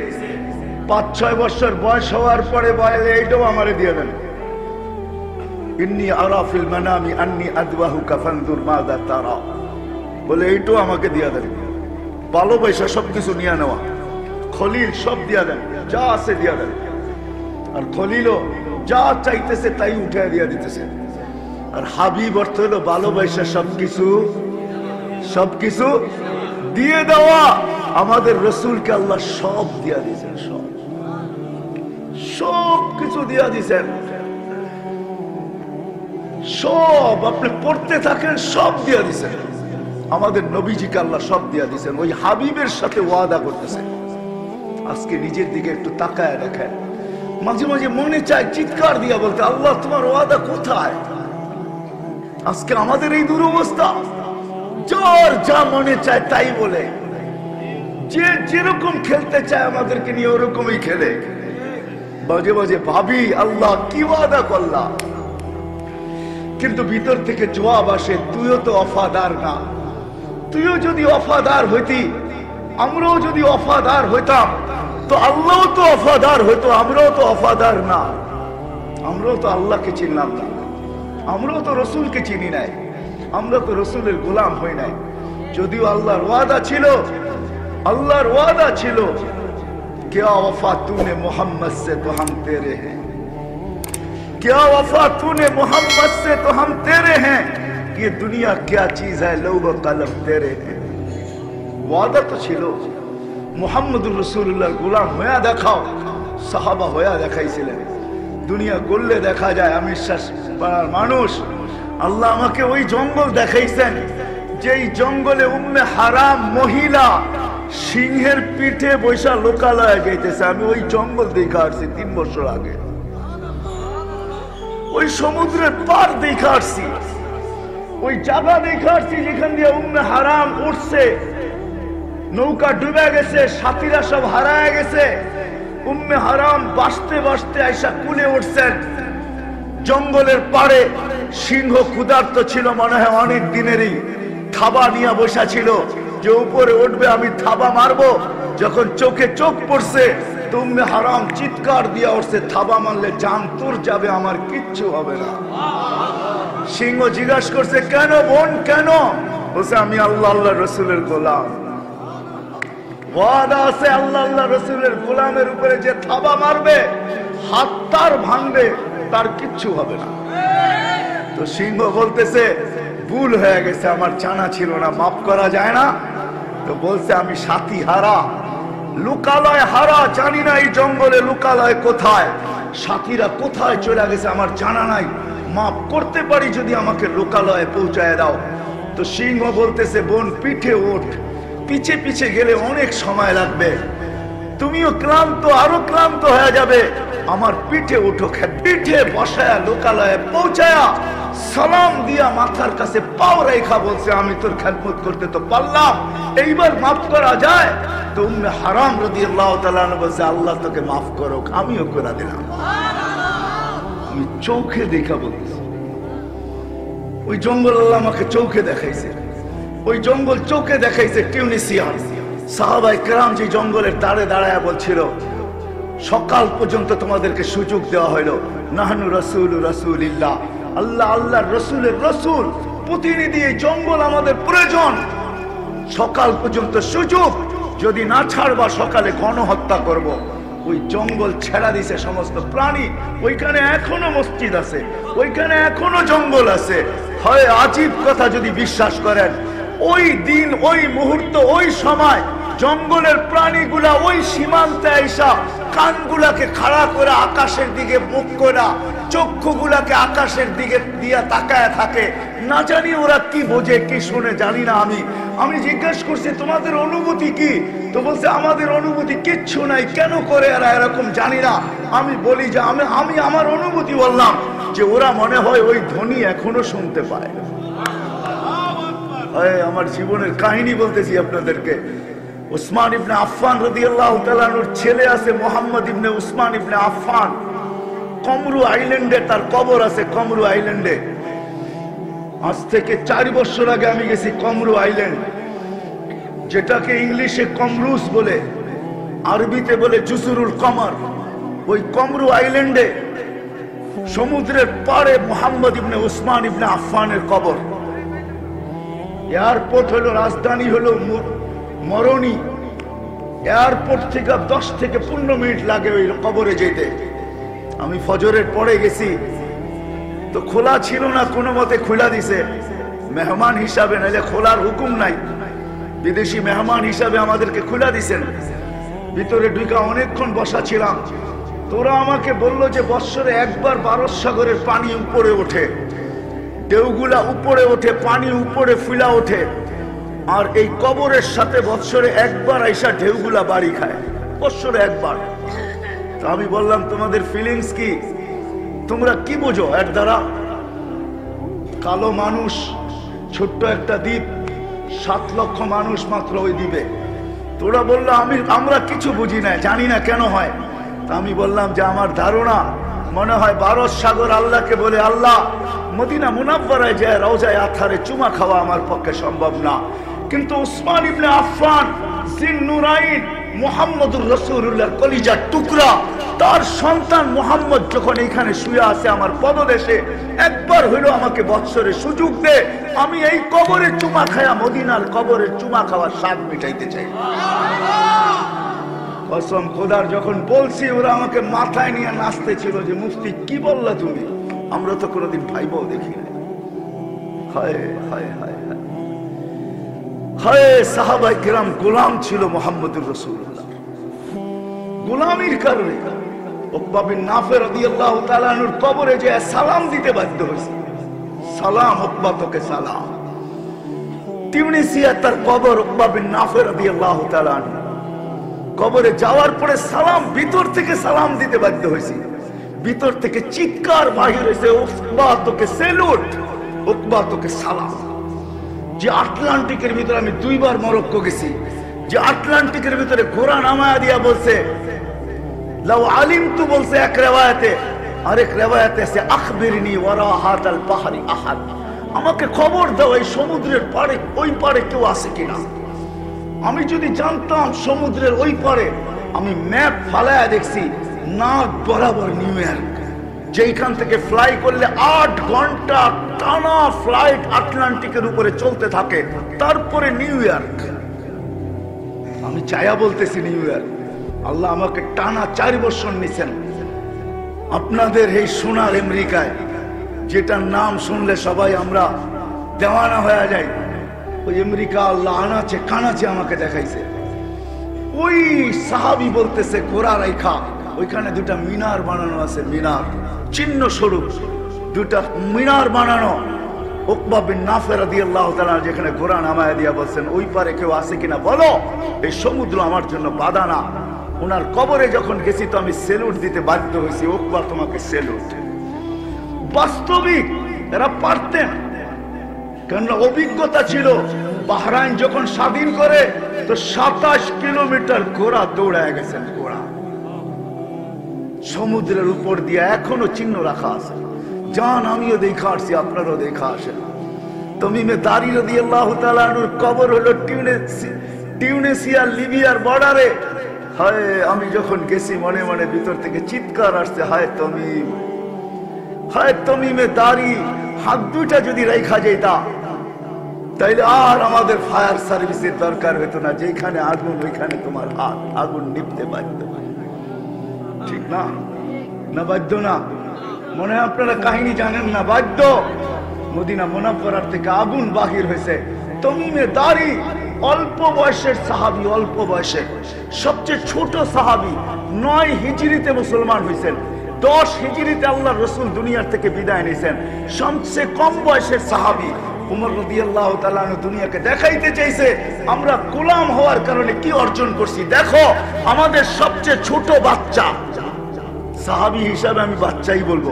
5-6 বছর বয়স হওয়ার পরে বলে, এইটাও আমারে দিয়ে দেন। ইন্নী আরা ফিল মানামি আন্নী আদওয়াহুকা ফানজুর মাযা তারা, বলে এইটাও আমাকে দিয়া দেন। ভালোবাসা সবকিছু নিয়ে নেওয়া, খলিল সব দিয়া দেন, যা আছে দিয়া দেন। আর খলিলও যা চাইতেছে তাই উঠে দিয়া দিতেছে। আর হাবিব অর্থ হলো ভালোবাসা সবকিছু দিয়ে দেওয়া। আমাদের রসুলকে আল্লাহ সব দিয়া দিয়েছেন, সব কিছু দিয়া দিয়েছেন, সব আপনি পড়তে থাকেন, সব দিয়া দিয়েছেন। আমাদের নবীজিকে আল্লাহ সব দিয়া দিয়েছেন। ওই হাবিবের সাথে ওয়াদা করতেছেন। আজকে নিজের দিকে একটু তাকায় দেখেন, মাঝে মাঝে মনে চায় চিৎকার দিয়া বলতে, আল্লাহ তোমার ওয়াদা কোথায়? আজকে আমাদের এই দুরবস্থা, যার যা মনে চায় তাই বলে, যে যেরকম খেলতে চায় আমাদেরকে নিয়ে ওরকমই খেলে। মাঝে মাঝে ভাবি আল্লাহ কি ওয়াদা করলাম, কিন্তু ভিতর থেকে জবাব আসে, তুইও তো ওয়াফাদার না। তুইও যদি ওয়াফাদার হইতি, আমরাও যদি ওয়াফাদার হইতাম, তো আল্লাহ তো ওয়াফাদার হইতো, আমরাও তো ওয়াফাদার না। আমরাও তো আল্লাহকে চিনলাম না, আমরাও তো রসুলকে চিনি নাই, আমরা তো রসুলের গোলাম হই নাই। যদিও আল্লাহর ওয়াদা ছিল, আল্লাহর ওয়াদা ছিল, क्या वफा तूने मोहम्मद से तो हम तेरे हैं, क्या वफा तूने मोहम्मद से तो हम तेरे हैं, ये दुनिया क्या चीज है लौह कलम तेरे हैं। ওয়াদা তো ছিল, মুহাম্মদুর রাসূলুল্লাহর গোলাম হয়ে দেখাও। সাহাবা হয়ে দেখাইছিলেন। দুনিয়া গড়লে দেখা যায় আমি পাড়ার মানুষ। আল্লাহ আমাকে ওই জঙ্গল দেখাইছেন, যেই জঙ্গলে উম্মে হারাম মহিলা সিংহের পিঠে বৈশা লোকালয়ে যাইতেছে। আমি ওই জঙ্গল দেখা আসছি 3 বছর আগে। ওই সমুদ্রের পার দেখা আসছি, ওই জায়গা দেখা আসছি যেখান দিয়ে উম্মে হারাম উঠছে। নৌকা ডুবে গেছে, সাথীরা সব হারায় গেছে। উম্মে হারাম বাঁচতে বাঁচতে আইসা কুলে উঠছেন। জঙ্গলের পাড়ে সিংহ ক্ষুধার্ত ছিল, মনে হয় অনেক দিনেরই। থাবা নিয়ে বসা ছিল যে উপরে উঠবে, আমি থাবা মারবো। যখন চোখে চোখ পড়ছে, তো উম্মে হারাম চিৎকার দিয়া উঠছে, থাবা মারলে জান তোর যাবে, আমার কিচ্ছু হবে না। সিংহ জিজ্ঞাসা করছে, কেন বোন কেন? বলছে আমি আল্লাহ আল্লাহ রসুলের গোলাম। ওয়াদা আছে আল্লাহ আল্লাহ রসুলের গোলামের উপরে যে থাবা মারবে, হাত তার ভাঙবে, তার কিচ্ছু হবে না। তো সিংহ বলতেছে ভুল হয়ে গেছে, আমার জানা ছিল না, মাফ করা যায় না? তো বলছে আমি সাথী হারা, লোকালয় হারা, জানি না এই জঙ্গলে লোকালয় কোথায়, সাথীরা কোথায় চলে গেছে আমার জানা নাই, মাফ করতে পারি যদি আমাকে লোকালয়ে পৌঁছায় দাও। তো সিংহ বলতেছে বোন পিঠে ওঠ, পিছে পিছে গেলে অনেক সময় লাগবে, তুমিও ক্লান্ত, আরো ক্লান্ত হয়ে যাবে, আমার পিঠে উঠো। পিঠে বসায়া লোকালয়ে পৌঁছায়া সালাম দিয়া মাথার কাছে পাও রেখা বলছে আমি তোর খেদমত করতে তো পারলাম, এইবার মাফ করা যায়? তো উম্মে হারাম রাদিয়াল্লাহু তাআলা বলছে আল্লাহ তোকে মাফ করুক, আমিও করে দিলাম। আমি চোখে দেখা বলতেছি, ওই জঙ্গল আল্লাহ আমাকে চোখে দেখাইছে। ওই জঙ্গল চোখে দেখাইছে টিউনিসিয়া। সাহাবায়ে কেরাম যে জঙ্গলের দাঁড়ে দাঁড়ায় বলছিল সকাল পর্যন্ত তোমাদেরকে সুযোগ দেওয়া হইলো, নাহনু রাসূলু রাসূলিল্লাহ, আল্লাহ আল্লাহর রসুলের রসুল প্রতিনিধি, এই জঙ্গল আমাদের প্রয়োজন। সকাল পর্যন্ত সুযোগ, যদি না ছাড়বা সকালে গণহত্যা করব। ওই জঙ্গল ছেড়া দিছে সমস্ত প্রাণী। ওইখানে এখনো মসজিদ আছে, ওইখানে এখনো জঙ্গল আছে। হয় আজীব কথা যদি বিশ্বাস করেন, ওই দিন, ওই মুহূর্ত, ওই সময় জঙ্গলের প্রাণীগুলা ওই সীমান্তে আইসা কানগুলাকে খাড়া করে আকাশের দিকে মুখ করা, চক্ষুগুলাকে আকাশের দিকে দিয়া তাকায় থাকে। না জানি ওরা কি বোঝে কি শুনে জানি না। আমি জিজ্ঞেস করছি তোমাদের অনুভূতি কি? তো বলছে আমাদের অনুভূতি কিচ্ছু নাই, কেন করে এরা এরকম জানি না। আমি বলি যে আমি আমার অনুভূতি বললাম যে ওরা মনে হয় ওই ধ্বনি এখনো শুনতে পায়। আমার জীবনের কাহিনী বলতেছি আপনাদেরকে। উসমান ইবনে আফফান রাদিয়াল্লাহু তাআলা আনহুর ছেলে আছে মোহাম্মদ ইবনে উসমান ইবনে আফফান। কমরু আইল্যান্ডে তার কবর আছে, কমরু আইল্যান্ডে। আজ থেকে 4 বছর আগে আমি গেছি কমরু আইল্যান্ড, যেটাকে ইংলিশে কমরুস বলে, আরবিতে বলে জুসুরুল কমর। ওই কমরু আইল্যান্ডে সমুদ্রের পাড়ে মুহাম্মদ ইবনে উসমান ইবনে আফফানের কবর। এয়ারপোর্ট হলো, রাজধানী হলো মরণী। এয়ারপোর্ট থেকে 10 থেকে 15 মিনিট লাগে ওই কবরে যেতে। আমি ফজরের পরে গেছি তো খোলা ছিল না, কোনো মতে খোলা দিছে মেহমান হিসাবে, নাহলে খোলার হুকুম নাই। বিদেশি মেহমান হিসাবে আমাদেরকে খোলা দিছেন। ভিতরে ঢুকা অনেকক্ষণ বসা ছিলাম। তোরা আমাকে বললো যে বৎসরে একবার ভারত সাগরের পানি উপরে ওঠে, ঢেউগুলা উপরে ওঠে, পানি উপরে ফুলা ওঠে, আর এই কবরের সাথে বৎসরে একবার আইসা ঢেউগুলা বাড়ি খায়, বৎসরে একবার। তো আমি বললাম তোমাদের ফিলিংস কি, তোমরা কি বোঝো এর দ্বারা? কালো মানুষ, ছোট্ট একটা দ্বীপ, 7 লক্ষ মানুষ মাত্র ওই দ্বীপে। তোরা বললো আমরা কিছু বুঝি না, জানি না কেন হয়। তা আমি বললাম যে আমার ধারণা মনে হয় ভারত সাগর আল্লাহকে বলে, আল্লাহ মদিনা মুনাফফারায় যায় রওজায়ে আতহারে চুমা খাওয়া আমার পক্ষে সম্ভব না, কিন্তু উসমান ইবনে আফফান জিন্নুরাইন মুহাম্মদুর রাসূলুল্লাহর কলিজার টুকরা, তার সন্তান মুহাম্মদ যখন এখানে শুয়ে আছে আমার পদদেশে, একবার হইলো আমাকে বৎসরে সুযোগ দে, আমি এই কবরের চুমা খায়া মদিনার কবরের চুমা খাওয়ার স্বাদ মিটাইতে চাই। কসম খোদার, যখন বলছি ওরা আমাকে মাথায় নিয়ে নাচতে ছিল যে মুফতি কি বললা তুমি, আমরা তো কোনোদিন ভাইবও দেখি না। হায় হায় হায় হায় হায়, সাহাবায়ে কেরাম গোলাম ছিল মুহাম্মদুর রাসূলুল্লাহ। গোলামির কারণে উকবা বিন নাফি রাদিয়াল্লাহু তাআলা আনহুর কবরে যে সালাম দিতে বাধ্য হয়েছে। সালাম উকবা, তোকে সালাম। তিউনিসিয়া তার কবর, উকবা বিন নাফি রাদিয়াল্লাহু তাআলা আনহু কবরে যাওয়ার পরে সালাম, ভিতর থেকে সালাম দিতে বাধ্য হয়েছি। ভিতর থেকে চিৎকার বাহির হয়েছে, উকবা তোকে সেলুট, উকবা তোকে সালাম। যে আটলান্টিকের ভিতরে, আমি 2 বার মরক্কো গেছি, যে আটলান্টিকের ভিতরে ঘোড়া নামায়া দিয়া বলছে লাউ আলিমতু, বলছে এক রিওয়ায়াতে, আরেক রিওয়ায়াতে আছে আখবিরনি ওয়ারা হাতাল বাহরি আহাদ, আমাকে খবর দাও এই সমুদ্রের পাড়ে, ওই পাড়ে কেউ আছে কিনা। আমি যদি জানতাম সমুদ্রের ওই পারে, আমি ম্যাপ ফালায়া দেখছি নাক বরাবর নিউ ইয়র্ক, যেখান থেকে ফ্লাই করলে 8 ঘন্টা টানা ফ্লাইট আটলান্টিকের উপরে চলতে থাকে, তারপরে নিউ ইয়র্ক। আমি চায়া বলতেছি নিউ ইয়র্ক। আল্লাহ আমাকে টানা 4 বছর নিছেন আপনাদের এই সোনার আমেরিকায়, যেটার নাম শুনলে সবাই আমরা দেওয়ানা হয়ে যাই। ওই আমেরিকা আল্লাহ আনাচে কানাচে আমাকে দেখাইছে। ওই সাহাবী বলতেছে ঘোড়া রাইখা ওইখানে 2টা মিনার বানানো আছে, মিনার চিহ্ন স্বরূপ 2টা মিনার বানানো। উকবা বিন নাফি রাদিয়াল্লাহু তাআলা যেখানে ঘোড়া নামায়া দিয়া বলছেন ওই পারে কেউ আছে কিনা বলো, এই সমুদ্র আমার জন্য বাধা না। ওনার কবরে যখন গেছি তো আমি সেলুট দিতে বাধ্য হয়েছি, উকবা তোমাকে সেলুট। বাস্তবিক এরা পারতেন, কারণ অভিজ্ঞতা ছিল। বাহরাইন যখন স্বাধীন করে তো 27 কিলোমিটার ঘোড়া দৌড়ায় গেছেন, ঘোড়া সমুদ্রের উপর দিয়ে এখনো চিহ্ন রাখা আছে। যান, আমিও দেখা আসছি, আপনারও দেখা আসেন। তামিমে দারি রাদিয়াল্লাহু তাআলা আনহুর কবর হলো টিউনিসিয়া লিবিয়ার বর্ডারে। হায়, আমি যখন গেছি মনে মনে ভিতর থেকে চিৎকার আসছে, হায় তামিম, হায় তামিমে দারি, হাত 2টা যদি রাইখা যেতা তাইলে আর আমাদের ফায়ার সার্ভিসের দরকার হতো না। যেখানে আগুন ওইখানে তোমার হাত, আগুন নিভতে বাধ্য। ঠিক না? না বাধ্য না? মনে হয় আপনারা কাহিনী জানেন না, বাধ্য। মদিনা মুনাফফারার থেকে আগুন বাহির হয়েছে। তামিমে দারি অল্প বয়সের সাহাবী, অল্প বয়সে সবচেয়ে ছোট সাহাবী। 9 হিজরিতে মুসলমান হয়েছেন, 10 হিজরিতে আল্লাহর রাসূল দুনিয়ার থেকে বিদায় নিয়েছেন। সবচেয়ে কম বয়সের সাহাবী উমর রাদিয়াল্লাহু তাআলা দুনিয়াকে দেখাইতে চাইছে আমরা গোলাম হওয়ার কারণে কি অর্জন করছি। দেখো, আমাদের সবচেয়ে ছোট বাচ্চা, সাহাবী হিসাবে আমি বাচ্চাই বলবো,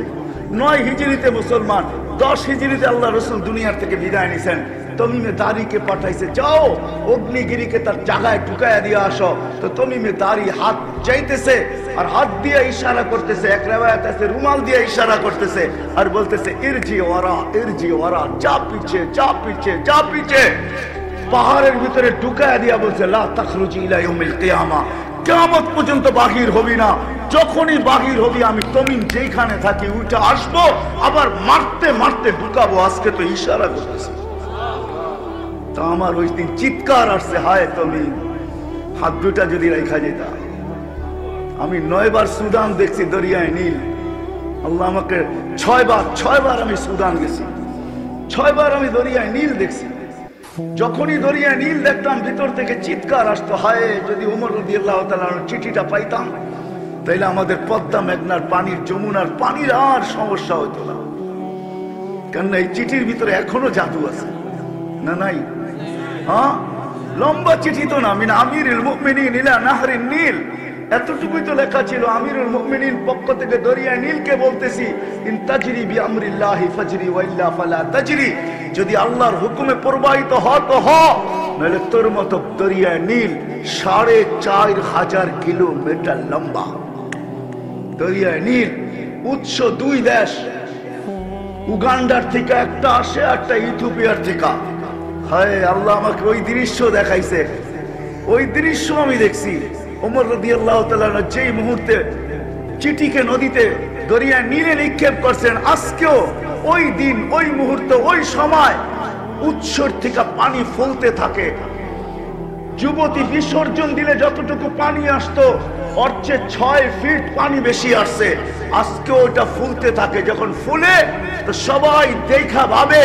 9 হিজরিতে মুসলমান, 10 হিজরিতে আল্লাহ রাসূল দুনিয়ার থেকে বিদায় নিছেন। তামিমে দারিকে পাঠাইছে, যাও অগ্নিগিরিকে তার জায়গায় ঢুকায়া দিয়ে আসো। তো তামিমে দারি হাত চাইতেছে আর হাত দিয়ে ইশারা করতেছে, এক রিওয়ায়াত আছে রুমাল দিয়ে ইশারা করতেছে আর বলতেছে ইরজি ওয়ারা, ইরজি ওয়ারা, যা পিছে, যা পিছে, যা পিছে। পাহাড়ের ভিতরে ঢুকায়া দিয়া বলছে লা তাখরুজি ইলা ইয়াউমিল কিয়ামা, কিয়ামত পর্যন্ত বাহির হবি না। যখনই বাহির হবি আমি তমিন যেখানে থাকি উঠে আসবো, আবার মারতে মারতে ঢুকাবো। আজকে তো ইশারা করতেছে। তা আমার ওই দিন চিৎকার আসছে, হায় তমিন, হাত দুটা যদি রেখা যেতাম। আমি 9 বার সুদান দেখছি, দরিয়ায় নীল। আল্লাহ আমাকে 6 বার আমি সুদান গেছি, 6 বার আমি দরিয়ায় নীল দেখছি। যখনই দরিয়ায় নীল দেখতাম ভিতর থেকে চিৎকার আসতো, হায় যদি ওমর রাদিয়াল্লাহু তাআলার চিঠিটা পাইতাম, তাইলে আমাদের পদ্মা মেঘনার পানির, যমুনার পানির আর সমস্যা হতো না। কেননা এই চিঠির ভিতরে এখনো জাদু আছে না? নাই? হ্যাঁ, লম্বা চিঠি তো না, মিন আমিরুল মুমিনিন ইলা নাহরিন নীল, এতটুকুই তো লেখা ছিল। আমিরুল মুমিনিন পক্ষ থেকে দরিয়া নীলকে বলতেছি, ইন তাজরি বিআমরিল্লাহি ফাজরি ওয়া ইল্লা ফালা তাজরি, যদি আল্লাহর হুকুমে প্রবাহিত হ তো হ, নইলে তোর মতো দরিয়া নীল 4500 কিলোমিটার লম্বা। দরিয়া নীল উৎস 2 দেশ, উগান্ডার থেকে একটা আসে, একটা ইথিওপিয়ার থেকে। হায় আল্লাহ আমাকে ওই দৃশ্য দেখাইছে, ওই দৃশ্য আমি দেখছি। ওমর রাদিয়াল্লাহু তাআলা যেই মুহূর্তে চিঠিকে নদীতে দরিয়া নীলে নিক্ষেপ করছেন, আজকেও ওই দিন, ওই মুহূর্তে, ওই সময় উৎসর থেকে পানি ফুলতে থাকে। যুবতী বিসর্জন দিলে যতটুকু পানি আসতো, ওর চেয়ে 6 ফিট পানি বেশি আসছে। আজকে ওটা ফুলতে থাকে। যখন ফুলে তো সবাই দেখা ভাবে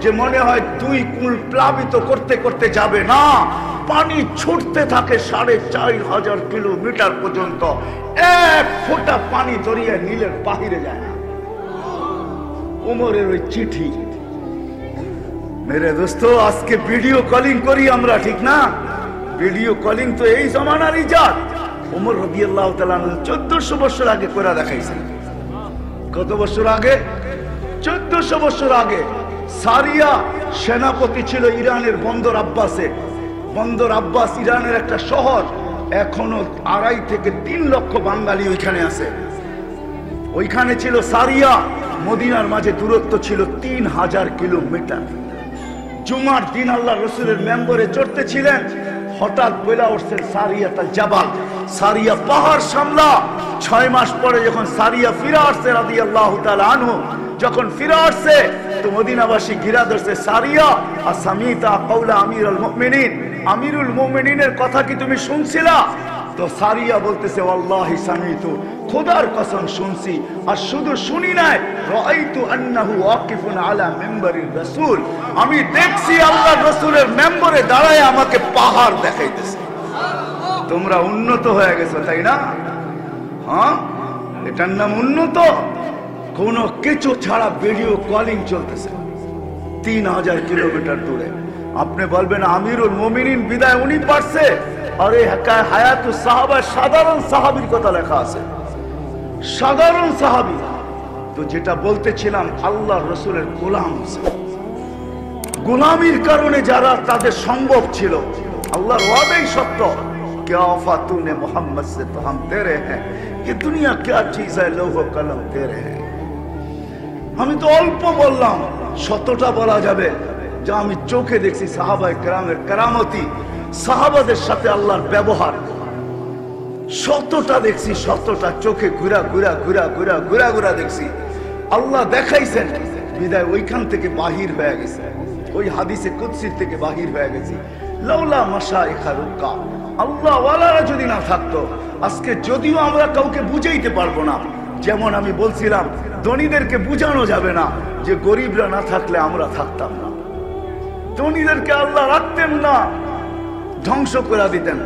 যে মনে হয় 2 কুল প্লাবিত করতে করতে যাবে, না, পানি ছুটতে থাকে 4500 কিলোমিটার পর্যন্ত। 1 ফোঁটা পানি দরিয়া নীলের বাহিরে যায় না। ওমরের ওই চিঠি। মেরে দোস্ত, আজকে ভিডিও কলিং করি আমরা, ঠিক না? ভিডিও কলিং তো এই জমানার ইজাদ। ওমর রাদিয়াল্লাহু তাআলা 1400 বছর আগে করে দেখাইছেন। কত বছর আগে? 1400 বছর আগে। সারিয়া সেনাপতি ছিল ইরানের বন্দর আব্বাসে। বন্দর আব্বাস ইরানের একটা শহর। এখনো 2.5 থেকে 3 লক্ষ বাঙালি ওইখানে আছে। ওইখানে ছিল সারিয়া। মদিনার মাঝে দূরত্ব ছিল 3000 কিলোমিটার। জুমার দিন আল্লাহ রসুলের মেম্বরে চড়তেছিলেন, হঠাৎ বইলা উঠছেন সারিয়া তাল জাবাল, সারিয়া পাহাড় সামলা। 6 মাস পরে যখন সারিয়া ফিরে আসছে রাদিয়াল্লাহু তাআলা আনহু, যখন ফিরে আসছে তো মদিনাবাসী ঘিরা ধরছে, সারিয়া আসামিতা কাওলা আমিরুল মুমিনিন, আমিরুল মুমিনিনের কথা কি তুমি শুনছিলা? তো সারিয়া বলতেছে, ওয়াল্লাহি সামিতু, খোদার কসম শুনছি। আর শুধু শুনি নাই, রাআইতু আন্নাহু ওয়াকিফুন আলা মিম্বারির রাসূল, আমি দেখছি আল্লাহর রাসূলের মেম্বরে দাঁড়ায় আমাকে পাহাড় দেখাইতেছে। তোমরা উন্নত হয়ে গেছো, তাই না? হ্যাঁ, এটার নাম উন্নত। কোনো কিছু ছাড়া ভিডিও কলিং চলতেছে 3000 কিলোমিটার দূরে। আপনি বলবেন আমিরুল মুমিনিন বিদায় উনি পারছে? আরে হায়াতুস সাহাবা, সাধারণ সাহাবীর কথা লেখা আছে, সাধারণ সাহাবী। তো যেটা বলতেছিলাম, আল্লাহর রাসূলের গোলাম, গোলামির কারণে যারা তাদের সম্ভব ছিল, আল্লাহর ওয়াদাই সত্য, क्या फातूने मोहम्मद से तो हम तेरे हैं, ये दुनिया क्या चीज है, लौह कलम तेरे हैं। আমি তো অল্প বললাম, শতটা বলা যাবে যা আমি চোখে দেখছি। সাহাবায়ে কেরামের কেরামতি, সাহাবাদের সাথে আল্লাহর ব্যবহার, শতটা দেখছি, শতটা চোখে ঘুরা ঘুরা ঘুরা ঘুরা ঘুরা ঘুরা দেখছি। আল্লাহ দেখাইছেন বিদায় ওইখান থেকে বাহির হয়ে গেছে, ওই হাদিসে কুদসির থেকে বাহির হয়ে গেছি। লাউলা মাশাইখা রুকা, আল্লাহ ওয়ালারা যদি না থাকতো, আজকে যদিও আমরা কাউকে বুঝাইতে পারবো না। যেমন আমি বলছিলাম, ধনীদেরকে বুঝানো যাবে না যে গরিবরা না থাকলে আমরা থাকতাম না। ধনীদেরকে আল্লাহ রাখতেন না, ধ্বংস করে দিতেন।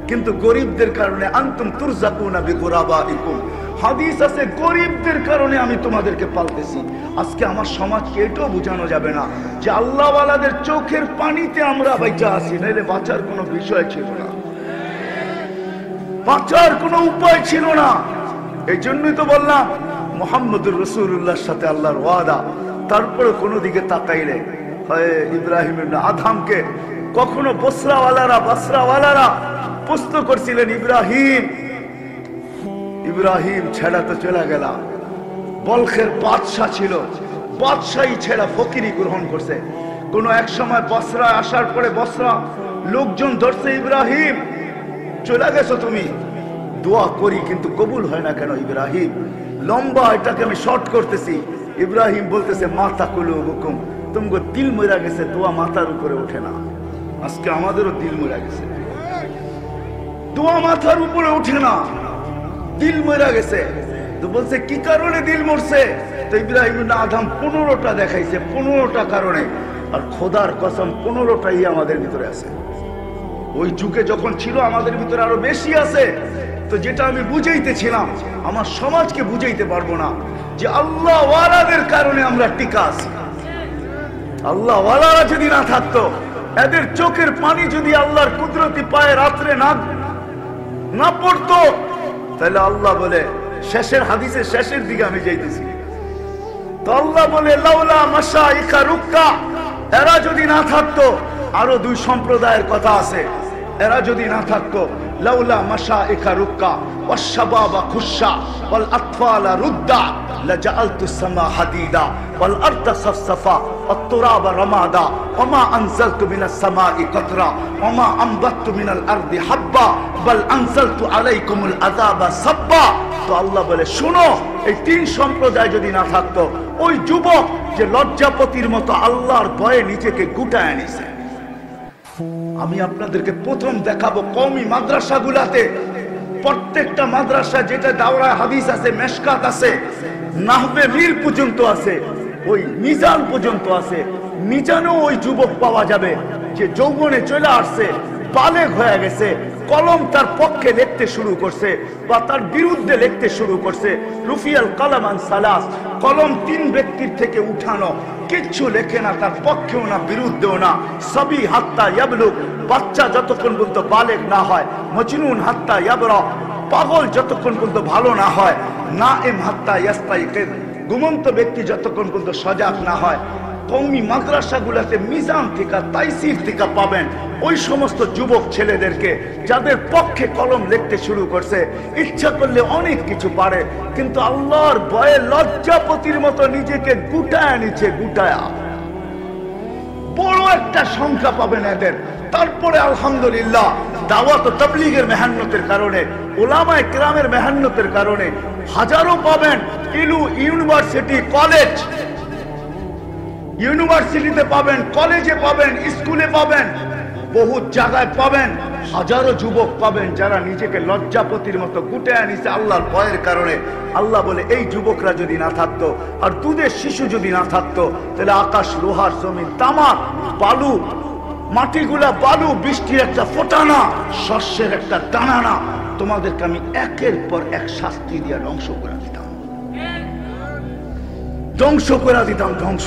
কিন্তু গরিবদের কারণে আনতুম তুরজাকুনা বিগুরাবাইকুম, হাদিস আছে, গরিবদের কারণে আমি তোমাদেরকে পালতেছি। আজকে আমার সমাজকে এটাও বোঝানো যাবে না যে আল্লাহওয়ালাদের চোখের পানিতে আমরা বাইচা আছি, নাইলে বাঁচার কোনো বিষয় ছিল না, বাঁচার কোনো উপায় ছিল না। এই জন্যই তো বললাম মুহাম্মদুর রাসূলুল্লাহর সাথে আল্লাহর ওয়াদা। তারপরে কোনো দিকে তাকাইলে হয় ইব্রাহিম ইবনে আদহামকে কখনো বসরাওয়ালারা প্রশ্ন করছিলেন, ইব্রাহিম ছেড়া তো চলে গেল। বলখের বাদশাহ ছিল, বাদশাহী ছেড়া ফকিরি গ্রহণ করছে। কোন এক সময় বসরায় আসার পরে বসরা লোকজন ধরছে, ইব্রাহিম চলে গেছো তুমি, দোয়া করি কিন্তু কবুল হয় না কেন ইব্রাহিম? লম্বা, এটাকে আমি শর্ট করতেছি। ইব্রাহিম বলতেছে মাথা কুলু হুকুম, তোমাকে দিল মরা গেছে, দোয়া মাথার উপরে ওঠে না। আজকে আমাদেরও দিল মরা গেছে, দোয়া মাথার উপরে ওঠে না, দিল মরা গেছে। তো বলছে কি কারণে দিল মরছে? তো ইব্রাহিম আদম 15টা দেখাইছে, 15টা কারণে। আর খোদার কসম 15টাই আমাদের ভিতরে আছে। ওই যুগে যখন ছিল আমাদের ভিতরে আরো বেশি আছে। তো যেটা আমি বুঝাইতেছিলাম, আমার সমাজকে বুঝাইতে পারবো না যে আল্লাহ ওয়ালাদের কারণে আমরা টিকা আছি। আল্লাহ ওয়ালারা যদি না থাকতো, এদের চোখের পানি যদি আল্লাহর কুদরতি পায়ে রাত্রে না পড়তো, তাহলে আল্লাহ বলে, শেষের হাদিসের শেষের দিকে আমি যাইতেছি, তো আল্লাহ বলে লাউলা মাশাইখা রুক্কা, এরা যদি না থাকতো, আরো 2 সম্প্রদায়ের কথা আছে, এরা যদি না থাকতো, লাউলা মাশাইখা রুক্কা ওয়াশশাবাবা খুশা ওয়াল আতফালা রুদ্দা লাজাআলতু সামা হাদিদা ওয়াল আরদা সাফসাফা ওয়াত তুরাবা রামাদা ওমা আনজালতু মিনাস সামাই কাতরা ওমা আমবাততু মিনাল আরদি হাব্বা বাল আনজালতু আলাইকুমুল আযাবা সাব্বা। তো আল্লাহ বলে শুনো, এই 3 সম্প্রদায় যদি না থাকতো, ওই যুবক যে লজ্জাপতির মতো আল্লাহর ভয়ে নিজেকে গুটায় নিছে। আমি আপনাদেরকে প্রথম দেখাবো কওমি মাদ্রাসাগুলাতে, প্রত্যেকটা মাদ্রাসা যেটা দাওরায়ে হাদিস আছে, মেশকাত আছে, নাহবে মিল পর্যন্ত আছে, ওই মিজান পর্যন্ত আছে। মিজানেও ওই যুবক পাওয়া যাবে যে যৌবনে চলে আসছে, বালেগ হয়ে গেছে, কলম তার পক্ষে লিখতে শুরু করছে বা তার বিরুদ্ধে লিখতে শুরু করছে। রুফিয়াল কলম আন সালাস, কলম 3 ব্যক্তির থেকে উঠানো, কিচ্ছু লেখে না, তার পক্ষেও না বিরুদ্ধেও না। সবই হাত্তা ইয়াবলুগ, বাচ্চা যতক্ষণ পর্যন্ত বালেগ না হয়। মজনুন হাত্তা ইয়াবরা, পাগল যতক্ষণ পর্যন্ত ভালো না হয়। নাইম হাত্তা ইয়াস্তাইকিজ, ঘুমন্ত ব্যক্তি যতক্ষণ পর্যন্ত সজাগ না হয়। কওমি মাদ্রাসাগুলোতে মিজান থেকে, তাইসির থেকে পাবেন ওই সমস্ত যুবক ছেলেদেরকে যাদের পক্ষে কলম লিখতে শুরু করছে। ইচ্ছা করলে অনেক কিছু পারে, কিন্তু আল্লাহর ভয়ে লজ্জাপতির মতো নিজেকে গুটায় নিচ্ছে, গুটায়া। বড় একটা সংখ্যা পাবেন এদের। তারপরে আলহামদুলিল্লাহ দাওয়াত ও তাবলীগের মেহনতের কারণে, উলামায়ে কেরামের মেহনতের কারণে হাজারো পাবেন। ইউনিভার্সিটি, কলেজ, ইউনিভার্সিটিতে পাবেন, কলেজে পাবেন, স্কুলে পাবেন, বহু জায়গায় পাবেন। হাজারো যুবক পাবেন যারা নিজেকে লজ্জাপতির মতো গুটায় নিছে আল্লাহর ভয়ের কারণে। আল্লাহ বলে এই যুবকরা যদি না থাকতো, আর দুধের শিশু যদি না থাকতো, তাহলে আকাশ, লোহার, জমিন, তামাক, বালু, মাটিগুলা বালু, বৃষ্টির একটা ফোঁটা না, শস্যের একটা দানা না, তোমাদেরকে আমি একের পর এক শাস্তি দিয়ে ধ্বংস করে দিতাম, ধ্বংস করে দিতাম, ধ্বংস।